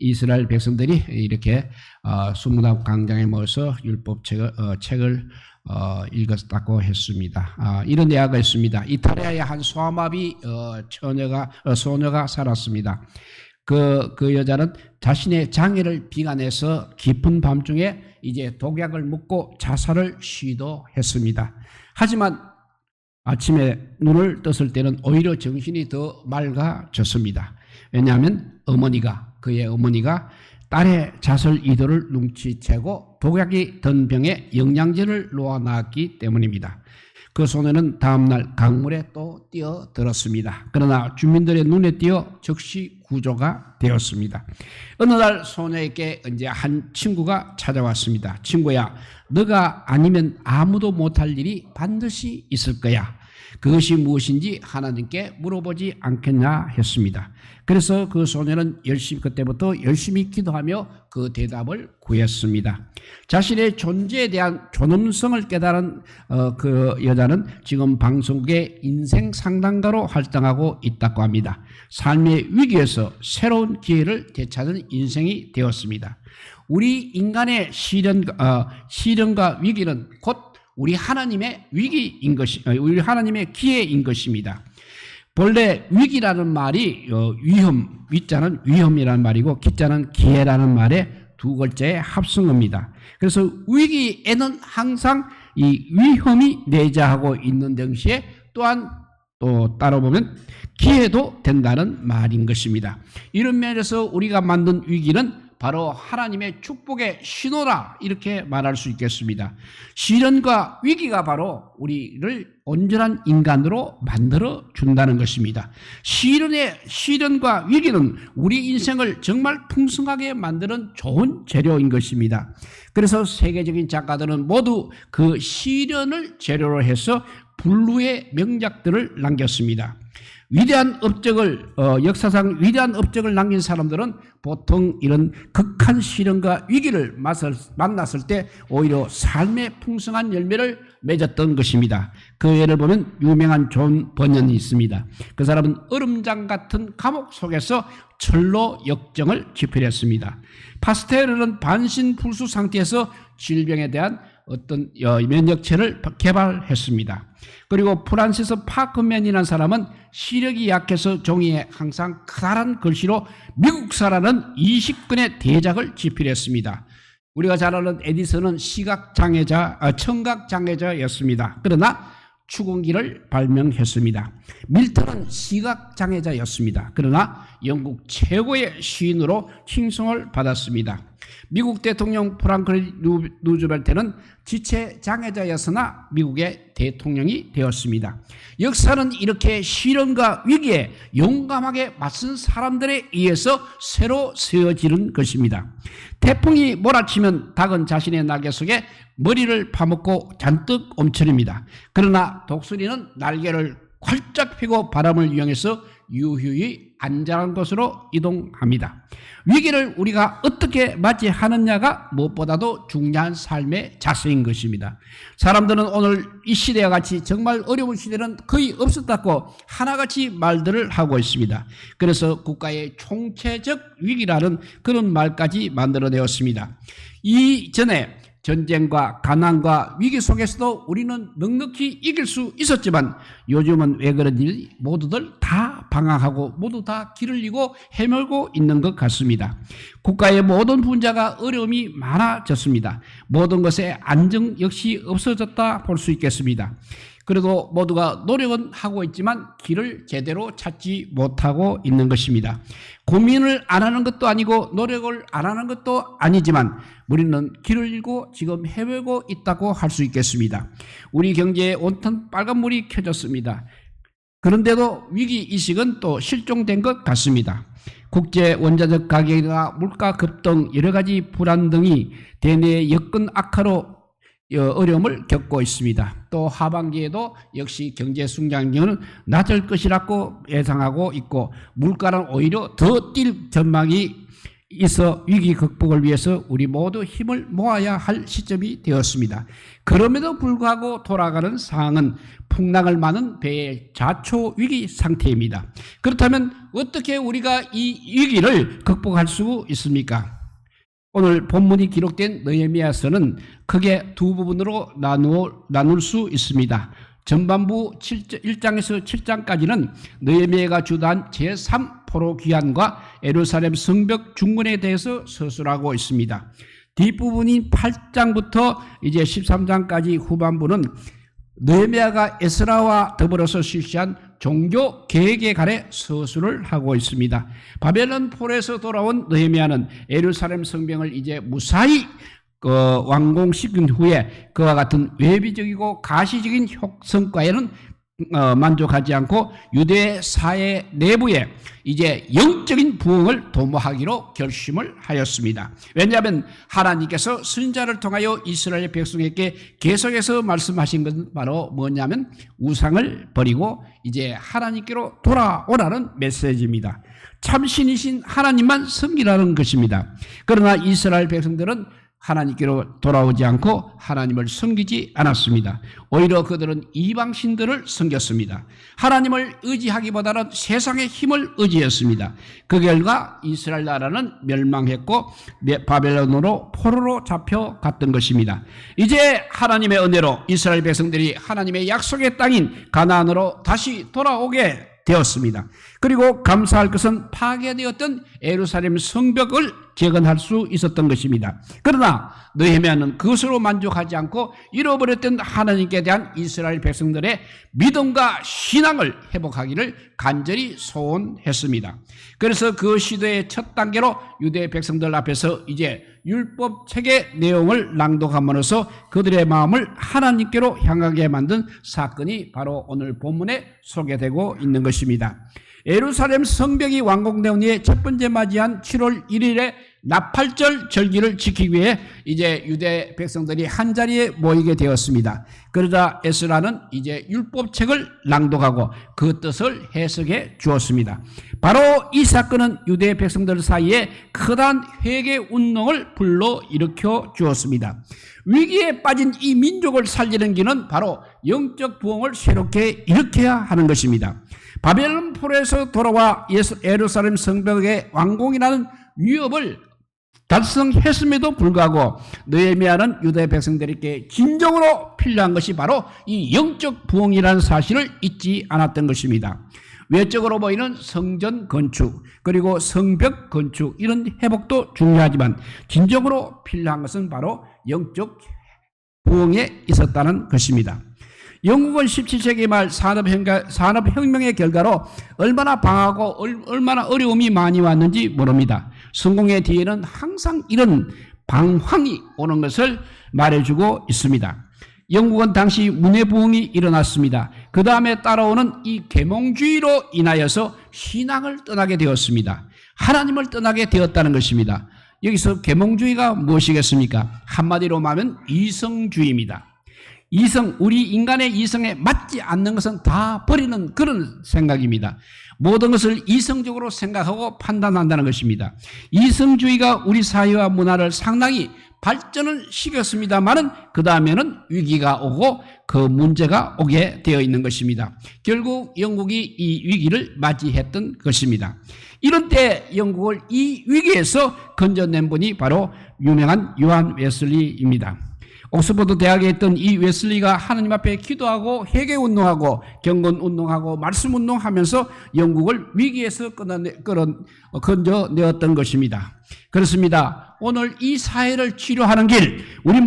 이스라엘 백성들이 이렇게 수문학 광장에 모여서 율법 책을 읽었다고 했습니다. 이런 이야기가 있습니다. 이탈리아의 한 소아마비 소녀가 살았습니다. 그 여자는 자신의 장애를 비관해서 깊은 밤중에 이제 독약을 먹고 자살을 시도했습니다. 하지만 아침에 눈을 떴을 때는 오히려 정신이 더 맑아졌습니다. 왜냐하면 그의 어머니가 딸의 자살 의도를 눈치채고 독약이 든 병에 영양제를 놓아놨기 때문입니다. 그 소녀는 다음날 강물에 또 뛰어들었습니다. 그러나 주민들의 눈에 띄어 즉시 구조가 되었습니다. 어느 날 소녀에게 이제 한 친구가 찾아왔습니다. 친구야, 너가 아니면 아무도 못할 일이 반드시 있을 거야. 그것이 무엇인지 하나님께 물어보지 않겠냐 했습니다. 그래서 그 소녀는 그때부터 열심히 기도하며 그 대답을 구했습니다. 자신의 존재에 대한 존엄성을 깨달은 그 여자는 지금 방송국의 인생 상담가로 활동하고 있다고 합니다. 삶의 위기에서 새로운 기회를 되찾은 인생이 되었습니다. 우리 인간의 시련과 위기는 곧 우리 하나님의 우리 하나님의 기회인 것입니다. 본래 위기라는 말이 위자는 위험이라는 말이고 기자는 기회라는 말의 두 글자의 합성어입니다. 그래서 위기에는 항상 이 위험이 내재하고 있는 동시에 또한 또 따로 보면 기회도 된다는 말인 것입니다. 이런 면에서 우리가 만든 위기는 바로 하나님의 축복의 신호라 이렇게 말할 수 있겠습니다. 시련과 위기가 바로 우리를 온전한 인간으로 만들어 준다는 것입니다. 시련과 위기는 우리 인생을 정말 풍성하게 만드는 좋은 재료인 것입니다. 그래서 세계적인 작가들은 모두 그 시련을 재료로 해서 불후의 명작들을 남겼습니다. 역사상 위대한 업적을 남긴 사람들은 보통 이런 극한 시련과 위기를 만났을 때 오히려 삶의 풍성한 열매를 맺었던 것입니다. 그 예를 보면 유명한 존 버년이 있습니다. 그 사람은 얼음장 같은 감옥 속에서 철로 역정을 집필했습니다. 파스텔은 반신불수 상태에서 질병에 대한 어떤 면역체를 개발했습니다. 그리고 프란시스 파크맨이라는 사람은 시력이 약해서 종이에 항상 커다란 글씨로 미국사라는 20권의 대작을 집필했습니다. 우리가 잘 아는 에디슨은 청각장애자였습니다. 그러나 추궁기를 발명했습니다. 밀턴은 시각장애자였습니다. 그러나 영국 최고의 시인으로 칭송을 받았습니다. 미국 대통령 프랑클린 루즈벨트는 지체장애자였으나 미국의 대통령이 되었습니다. 역사는 이렇게 시련과 위기에 용감하게 맞선 사람들에 의해서 새로 세워지는 것입니다. 태풍이 몰아치면 닭은 자신의 날개 속에 머리를 파묻고 잔뜩 옴츠립니다. 그러나 독수리는 날개를 활짝 펴고 바람을 이용해서 유유히 안전한 곳으로 이동합니다. 위기를 우리가 어떻게 맞이하느냐가 무엇보다도 중요한 삶의 자세인 것입니다. 사람들은 오늘 이 시대와 같이 정말 어려운 시대는 거의 없었다고 하나같이 말들을 하고 있습니다. 그래서 국가의 총체적 위기라는 그런 말까지 만들어내었습니다. 이전에 전쟁과 가난과 위기 속에서도 우리는 넉넉히 이길 수 있었지만 요즘은 왜 그런지 모두들 다 방황하고 모두 다 길을 잃고 헤매고 있는 것 같습니다. 국가의 모든 분야가 어려움이 많아졌습니다. 모든 것에 안정 역시 없어졌다 볼 수 있겠습니다. 그래도 모두가 노력은 하고 있지만 길을 제대로 찾지 못하고 있는 것입니다. 고민을 안 하는 것도 아니고 노력을 안 하는 것도 아니지만 우리는 길을 잃고 지금 헤매고 있다고 할 수 있겠습니다. 우리 경제에 온통 빨간불이 켜졌습니다. 그런데도 위기의식은 또 실종된 것 같습니다. 국제 원자적 가격이나 물가 급등 여러 가지 불안 등이 대내 여건 악화로 어려움을 겪고 있습니다. 또 하반기에도 역시 경제 성장률은 낮을 것이라고 예상하고 있고 물가는 오히려 더 뛸 전망이 있어 위기 극복을 위해서 우리 모두 힘을 모아야 할 시점이 되었습니다. 그럼에도 불구하고 돌아가는 상황은 풍랑을 많은 배의 자초 위기 상태입니다. 그렇다면 어떻게 우리가 이 위기를 극복할 수 있습니까? 오늘 본문이 기록된 느헤미야서는 크게 두 부분으로 나눌 수 있습니다. 전반부 1장에서 7장까지는 느헤미야가 주도한 제3 포로 귀환과 예루살렘 성벽 중건에 대해서 서술하고 있습니다. 뒷부분인 8장부터 이제 13장까지 후반부는 느헤미야가 에스라와 더불어서 실시한 종교 개혁에 관해 서술을 하고 있습니다. 바벨론 포로에서 돌아온 느헤미야는 예루살렘 성벽을 이제 무사히 완공시킨 후에 그와 같은 외비적이고 가시적인 성과에는 만족하지 않고 유대 사회 내부에 이제 영적인 부흥을 도모하기로 결심을 하였습니다. 왜냐하면 하나님께서 선지자를 통하여 이스라엘 백성에게 계속해서 말씀하신 것은 바로 뭐냐면 우상을 버리고 이제 하나님께로 돌아오라는 메시지입니다. 참신이신 하나님만 섬기라는 것입니다. 그러나 이스라엘 백성들은 하나님께로 돌아오지 않고 하나님을 섬기지 않았습니다. 오히려 그들은 이방신들을 섬겼습니다. 하나님을 의지하기보다는 세상의 힘을 의지했습니다. 그 결과 이스라엘 나라는 멸망했고 바벨론으로 포로로 잡혀갔던 것입니다. 이제 하나님의 은혜로 이스라엘 백성들이 하나님의 약속의 땅인 가나안으로 다시 돌아오게 되었습니다. 그리고 감사할 것은 파괴되었던 예루살렘 성벽을 재건할 수 있었던 것입니다. 그러나 느헤미야는 그것으로 만족하지 않고 잃어버렸던 하나님께 대한 이스라엘 백성들의 믿음과 신앙을 회복하기를 간절히 소원했습니다. 그래서 그 시도의 첫 단계로 유대 백성들 앞에서 이제 율법 책의 내용을 낭독함으로써 그들의 마음을 하나님께로 향하게 만든 사건이 바로 오늘 본문에 소개되고 있는 것입니다. 예루살렘 성벽이 완공된 후에 첫 번째 맞이한 7월 1일에 나팔절 절기를 지키기 위해 이제 유대 백성들이 한자리에 모이게 되었습니다. 그러자 에스라는 이제 율법책을 낭독하고 그 뜻을 해석해 주었습니다. 바로 이 사건은 유대 백성들 사이에 크단 회개 운동을 불러일으켜 주었습니다. 위기에 빠진 이 민족을 살리는 길은 바로 영적 부흥을 새롭게 일으켜야 하는 것입니다. 바벨론 포로에서 돌아와 예루살렘 성벽의 완공이라는 위협을 달성했음에도 불구하고 느헤미야는 유대 백성들에게 진정으로 필요한 것이 바로 이 영적 부흥이라는 사실을 잊지 않았던 것입니다. 외적으로 보이는 성전 건축 그리고 성벽 건축 이런 회복도 중요하지만 진정으로 필요한 것은 바로 영적 부흥에 있었다는 것입니다. 영국은 17세기 말 산업혁명의 결과로 얼마나 방하고 얼마나 어려움이 많이 왔는지 모릅니다. 성공의 뒤에는 항상 이런 방황이 오는 것을 말해주고 있습니다. 영국은 당시 문해부흥이 일어났습니다. 그 다음에 따라오는 이 계몽주의로 인하여서 신앙을 떠나게 되었습니다. 하나님을 떠나게 되었다는 것입니다. 여기서 계몽주의가 무엇이겠습니까? 한마디로 말하면 이성주의입니다. 이성, 우리 인간의 이성에 맞지 않는 것은 다 버리는 그런 생각입니다. 모든 것을 이성적으로 생각하고 판단한다는 것입니다. 이성주의가 우리 사회와 문화를 상당히 발전을 시켰습니다만은 그 다음에는 위기가 오고 그 문제가 오게 되어 있는 것입니다. 결국 영국이 이 위기를 맞이했던 것입니다. 이런 때 영국을 이 위기에서 건져낸 분이 바로 유명한 요한 웨슬리입니다. 옥스퍼드 대학에 있던 이 웨슬리가 하나님 앞에 기도하고 회개운동하고 경건운동하고 말씀운동하면서 영국을 위기에서 건져내었던 것입니다. 그렇습니다. 오늘 이 사회를 치료하는 길, 우리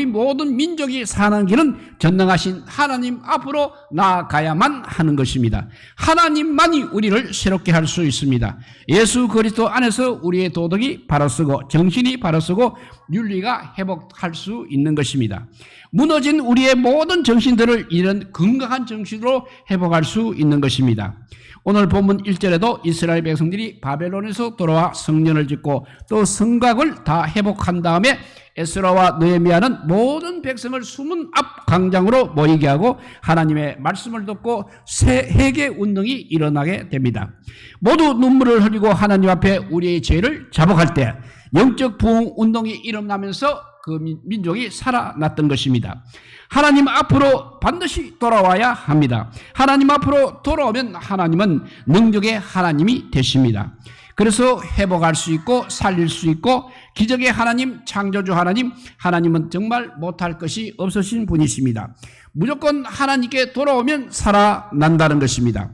모든 민족이 사는 길은 전능하신 하나님 앞으로 나아가야만 하는 것입니다. 하나님만이 우리를 새롭게 할 수 있습니다. 예수 그리스도 안에서 우리의 도덕이 바로서고 정신이 바로서고 윤리가 회복할 수 있는 것입니다. 무너진 우리의 모든 정신들을 이런 건강한 정신으로 회복할 수 있는 것입니다. 오늘 본문 1절에도 이스라엘 백성들이 바벨론에서 돌아와 성전을 짓고 또 성곽을 다 회복한 다음에 에스라와 느헤미야는 모든 백성을 수문 앞 광장으로 모이게 하고 하나님의 말씀을 듣고 새 회개 운동이 일어나게 됩니다. 모두 눈물을 흘리고 하나님 앞에 우리의 죄를 자복할 때 영적 부흥 운동이 일어나면서 그 민족이 살아났던 것입니다. 하나님 앞으로 반드시 돌아와야 합니다. 하나님 앞으로 돌아오면 하나님은 능력의 하나님이 되십니다. 그래서 회복할 수 있고 살릴 수 있고 기적의 하나님, 창조주 하나님, 하나님은 정말 못할 것이 없으신 분이십니다. 무조건 하나님께 돌아오면 살아난다는 것입니다.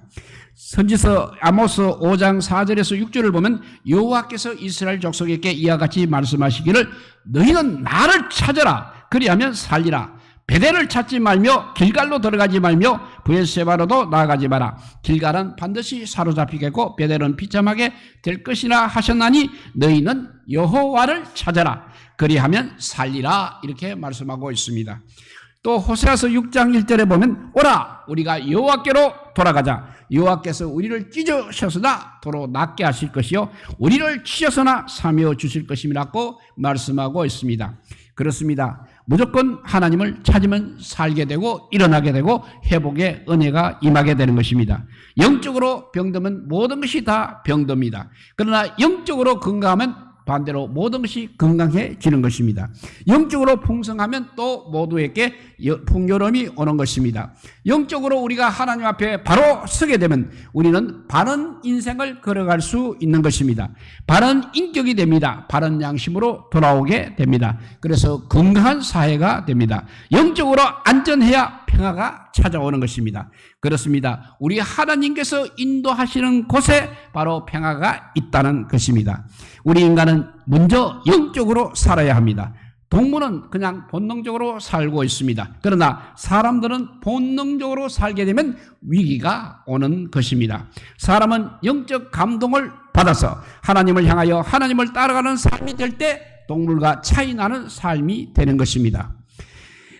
선지서 아모스 5장 4절에서 6절을 보면 여호와께서 이스라엘 족속에게 이와 같이 말씀하시기를 너희는 나를 찾아라 그리하면 살리라. 베델을 찾지 말며 길갈로 들어가지 말며 브엘세바로도 나아가지 마라. 길갈은 반드시 사로잡히겠고 베델은 비참하게 될 것이라 하셨나니 너희는 여호와를 찾아라 그리하면 살리라 이렇게 말씀하고 있습니다. 또 호세아서 6장 1절에 보면 오라 우리가 여호와께로 돌아가자. 여호와께서 우리를 찢으셨으나 도로 낫게 하실 것이요 우리를 치셔서나 사며 주실 것임이라고 말씀하고 있습니다. 그렇습니다. 무조건 하나님을 찾으면 살게 되고 일어나게 되고 회복의 은혜가 임하게 되는 것입니다. 영적으로 병들면 모든 것이 다 병듭니다. 그러나 영적으로 건강하면 반대로 모든 것이 건강해지는 것입니다. 영적으로 풍성하면 또 모두에게 풍요로움이 오는 것입니다. 영적으로 우리가 하나님 앞에 바로 서게 되면 우리는 바른 인생을 걸어갈 수 있는 것입니다. 바른 인격이 됩니다. 바른 양심으로 돌아오게 됩니다. 그래서 건강한 사회가 됩니다. 영적으로 안전해야 평화가 찾아오는 것입니다. 그렇습니다. 우리 하나님께서 인도하시는 곳에 바로 평화가 있다는 것입니다. 우리 인간은 먼저 영적으로 살아야 합니다. 동물은 그냥 본능적으로 살고 있습니다. 그러나 사람들은 본능적으로 살게 되면 위기가 오는 것입니다. 사람은 영적 감동을 받아서 하나님을 향하여 하나님을 따라가는 삶이 될 때 동물과 차이 나는 삶이 되는 것입니다.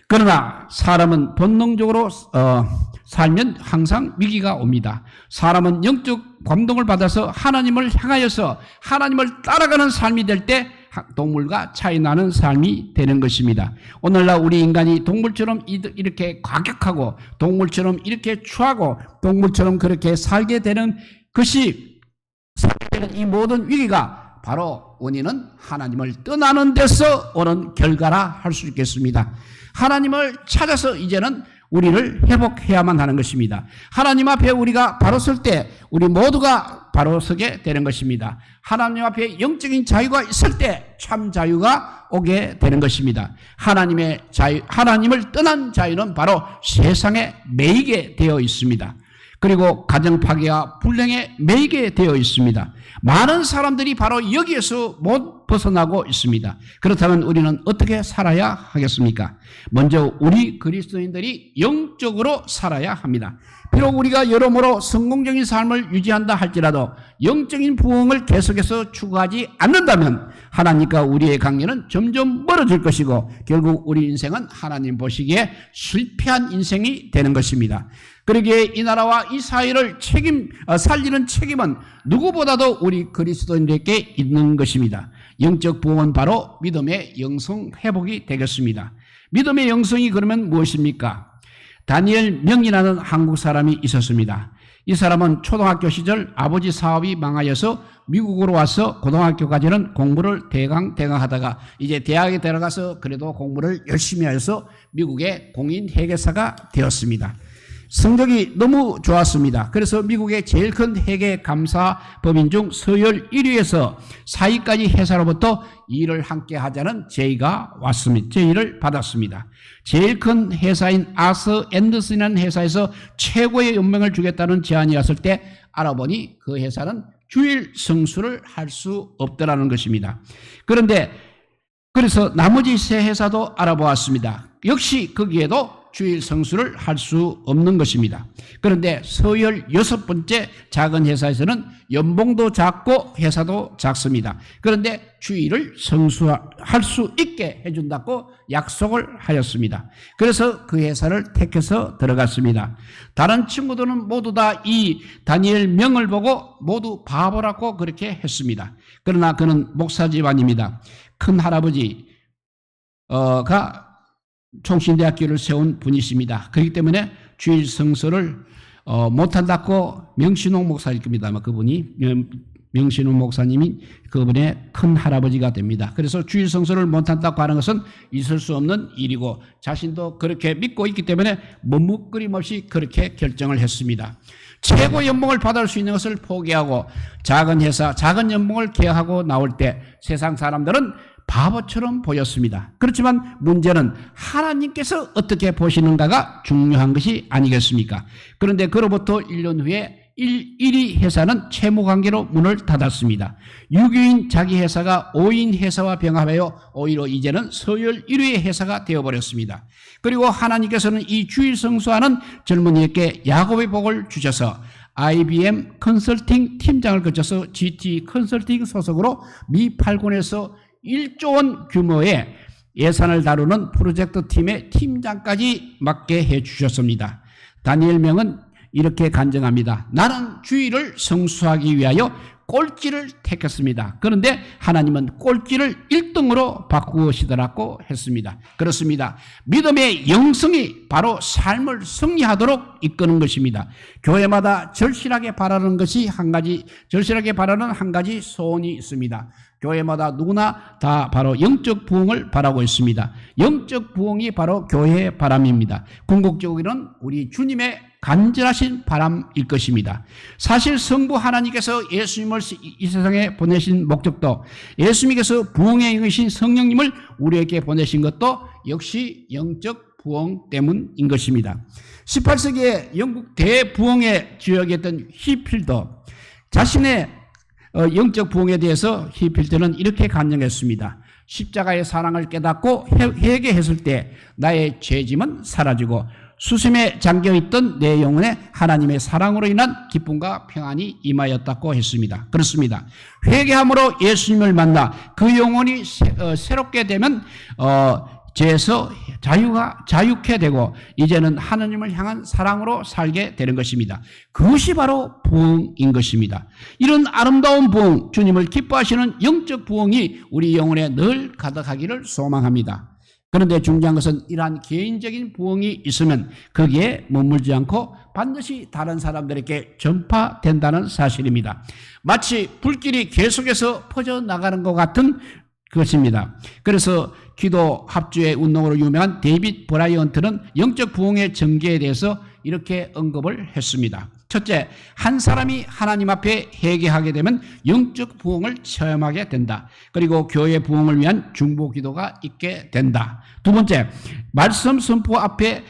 그러나 사람은 본능적으로 살면 항상 위기가 옵니다. 사람은 영적 감동을 받아서 하나님을 향하여서 하나님을 따라가는 삶이 될 때 동물과 차이 나는 삶이 되는 것입니다. 오늘날 우리 인간이 동물처럼 이렇게 과격하고 동물처럼 이렇게 추하고 동물처럼 그렇게 살게 되는 것이 이 모든 위기가 바로 원인은 하나님을 떠나는 데서 오는 결과라 할 수 있겠습니다. 하나님을 찾아서 이제는 우리를 회복해야만 하는 것입니다. 하나님 앞에 우리가 바로 설 때 우리 모두가 바로 서게 되는 것입니다. 하나님 앞에 영적인 자유가 있을 때 참 자유가 오게 되는 것입니다. 하나님의 자유, 하나님을 떠난 자유는 바로 세상에 매이게 되어 있습니다. 그리고 가정 파괴와 불행에 매이게 되어 있습니다. 많은 사람들이 바로 여기에서 못 벗어나고 있습니다. 그렇다면 우리는 어떻게 살아야 하겠습니까? 먼저 우리 그리스도인들이 영적으로 살아야 합니다. 비록 우리가 여러모로 성공적인 삶을 유지한다 할지라도 영적인 부흥을 계속해서 추구하지 않는다면 하나님과 우리의 관계는 점점 멀어질 것이고 결국 우리 인생은 하나님 보시기에 실패한 인생이 되는 것입니다. 그러기에 이 나라와 이 사회를 살리는 책임은 누구보다도 우리 그리스도인들에게 있는 것입니다. 영적 부흥은 바로 믿음의 영성 회복이 되겠습니다. 믿음의 영성이 그러면 무엇입니까? 다니엘 명이라는 한국 사람이 있었습니다. 이 사람은 초등학교 시절 아버지 사업이 망하여서 미국으로 와서 고등학교까지는 공부를 대강 하다가 이제 대학에 들어가서 그래도 공부를 열심히 해서 미국의 공인 회계사가 되었습니다. 성적이 너무 좋았습니다. 그래서 미국의 제일 큰 회계 감사 법인 중 서열 1위에서 4위까지 회사로부터 일을 함께 하자는 제의가 왔습니다. 제의를 받았습니다. 제일 큰 회사인 아서 앤더슨이라는 회사에서 최고의 연봉을 주겠다는 제안이 왔을 때 알아보니 그 회사는 주일 성수를 할 수 없더라는 것입니다. 그래서 나머지 세 회사도 알아보았습니다. 역시 거기에도 주일 성수를 할 수 없는 것입니다. 그런데 서열 6번째 작은 회사에서는 연봉도 작고 회사도 작습니다. 그런데 주일을 성수할 수 있게 해준다고 약속을 하였습니다. 그래서 그 회사를 택해서 들어갔습니다. 다른 친구들은 모두 다 이 다니엘 명을 보고 모두 바보라고 그렇게 했습니다. 그러나 그는 목사 집안입니다. 큰 할아버지가 총신대학교를 세운 분이십니다. 그렇기 때문에 주일 성수를 못한다고 명신홍 목사일 겁니다. 아마 그분이 명신홍 목사님이 그분의 큰 할아버지가 됩니다. 그래서 주일 성수를 못한다고 하는 것은 있을 수 없는 일이고 자신도 그렇게 믿고 있기 때문에 머뭇거림 없이 그렇게 결정을 했습니다. 최고 연봉을 받을 수 있는 것을 포기하고 작은 회사, 작은 연봉을 계약하고 나올 때 세상 사람들은 바보처럼 보였습니다. 그렇지만 문제는 하나님께서 어떻게 보시는가가 중요한 것이 아니겠습니까? 그런데 그로부터 1년 후에 1위 회사는 채무관계로 문을 닫았습니다. 6위인 자기 회사가 5인 회사와 병합하여 오히려 이제는 서열 1위의 회사가 되어버렸습니다. 그리고 하나님께서는 이 주일 성수하는 젊은이에게 야곱의 복을 주셔서 IBM 컨설팅 팀장을 거쳐서 GT 컨설팅 소속으로 미 8군에서 1조 원 규모의 예산을 다루는 프로젝트 팀의 팀장까지 맡게 해 주셨습니다. 다니엘 명은 이렇게 간증합니다. 나는 주일을 성수하기 위하여 꼴찌를 택했습니다. 그런데 하나님은 꼴찌를 1등으로 바꾸시더라고 했습니다. 그렇습니다. 믿음의 영성이 바로 삶을 승리하도록 이끄는 것입니다. 교회마다 절실하게 바라는 한 가지 소원이 있습니다. 교회마다 누구나 다 바로 영적 부흥을 바라고 있습니다. 영적 부흥이 바로 교회의 바람입니다. 궁극적으로는 우리 주님의 간절하신 바람일 것입니다. 사실 성부 하나님께서 예수님을 이 세상에 보내신 목적도 예수님께서 부흥의 영이신 성령님을 우리에게 보내신 것도 역시 영적 부흥 때문인 것입니다. 18세기에 영국 대부흥의 지역이었던 히필더 자신의 영적 부흥에 대해서 히필더는 이렇게 간증했습니다. 십자가의 사랑을 깨닫고 회개했을 때 나의 죄짐은 사라지고 수심에 잠겨있던 내 영혼에 하나님의 사랑으로 인한 기쁨과 평안이 임하였다고 했습니다. 그렇습니다. 회개함으로 예수님을 만나 그 영혼이 새롭게 되면 죄에서 자유케 되고 이제는 하나님을 향한 사랑으로 살게 되는 것입니다. 그것이 바로 부흥인 것입니다. 이런 아름다운 부흥, 주님을 기뻐하시는 영적 부흥이 우리 영혼에 늘 가득하기를 소망합니다. 그런데 중요한 것은 이러한 개인적인 부흥이 있으면 거기에 머물지 않고 반드시 다른 사람들에게 전파된다는 사실입니다. 마치 불길이 계속해서 퍼져나가는 것 같은 것입니다. 그래서 기도 합주의 운동으로 유명한 데이빗 브라이언트는 영적 부흥의 전개에 대해서 이렇게 언급을 했습니다. 첫째, 한 사람이 하나님 앞에 회개하게 되면 영적 부흥을 체험하게 된다. 그리고 교회 부흥을 위한 중보 기도가 있게 된다. 두 번째, 말씀 선포 앞에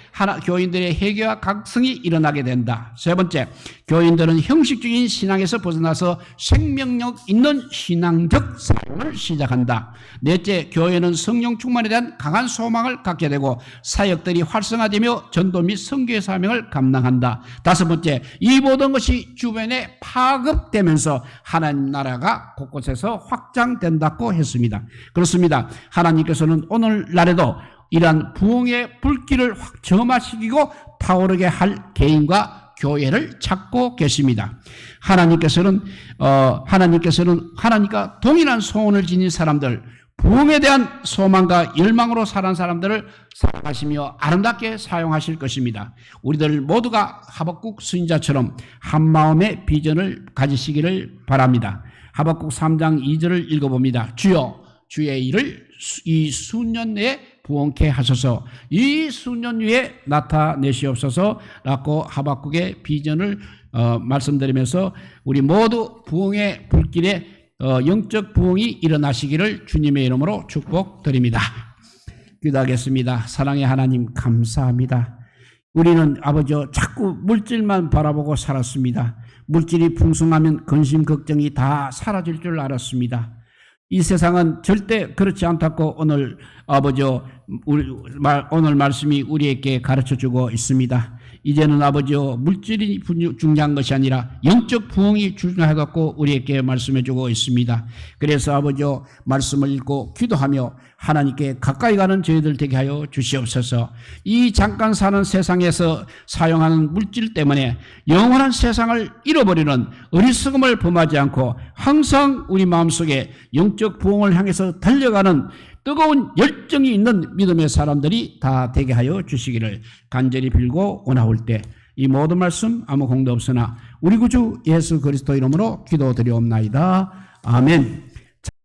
교인들의 회개와 각성이 일어나게 된다. 세 번째, 교인들은 형식적인 신앙에서 벗어나서 생명력 있는 신앙적 삶을 시작한다. 넷째, 교회는 성령 충만에 대한 강한 소망을 갖게 되고 사역들이 활성화되며 전도 및 선교의 사명을 감당한다. 다섯 번째, 이 모든 것이 주변에 파급되면서 하나님 나라가 곳곳에서 확장된다고 했습니다. 그렇습니다. 하나님께서는 오늘날에도 이러한 부흥의 불길을 확 점화시키고 타오르게 할 개인과 교회를 찾고 계십니다. 하나님과 동일한 소원을 지닌 사람들, 부흥에 대한 소망과 열망으로 살아온 사람들을 사랑하시며 아름답게 사용하실 것입니다. 우리들 모두가 하박국 선지자처럼 한마음의 비전을 가지시기를 바랍니다. 하박국 3장 2절을 읽어봅니다. 주여, 주의 일을 이 수년 내에 부흥케 하소서, 이 수년 후에 나타내시옵소서 라고 하박국의 비전을 말씀드리면서 우리 모두 부흥의 불길에 영적 부흥이 일어나시기를 주님의 이름으로 축복드립니다. 기도하겠습니다. 사랑의 하나님 감사합니다. 우리는 아버지 자꾸 물질만 바라보고 살았습니다. 물질이 풍성하면 근심 걱정이 다 사라질 줄 알았습니다. 이 세상은 절대 그렇지 않다고 오늘 아버지 오늘 말씀이 우리에게 가르쳐주고 있습니다. 이제는 아버지 물질이 중요한 것이 아니라 영적 부흥이 중요하다고 우리에게 말씀해주고 있습니다. 그래서 아버지 말씀을 읽고 기도하며 하나님께 가까이 가는 저희들 되게 하여 주시옵소서. 이 잠깐 사는 세상에서 사용하는 물질 때문에 영원한 세상을 잃어버리는 어리석음을 범하지 않고 항상 우리 마음속에 영적 부흥을 향해서 달려가는 뜨거운 열정이 있는 믿음의 사람들이 다 되게 하여 주시기를 간절히 빌고 원하올 때 이 모든 말씀 아무 공도 없으나 우리 구주 예수 그리스도 이름으로 기도드리옵나이다. 아멘.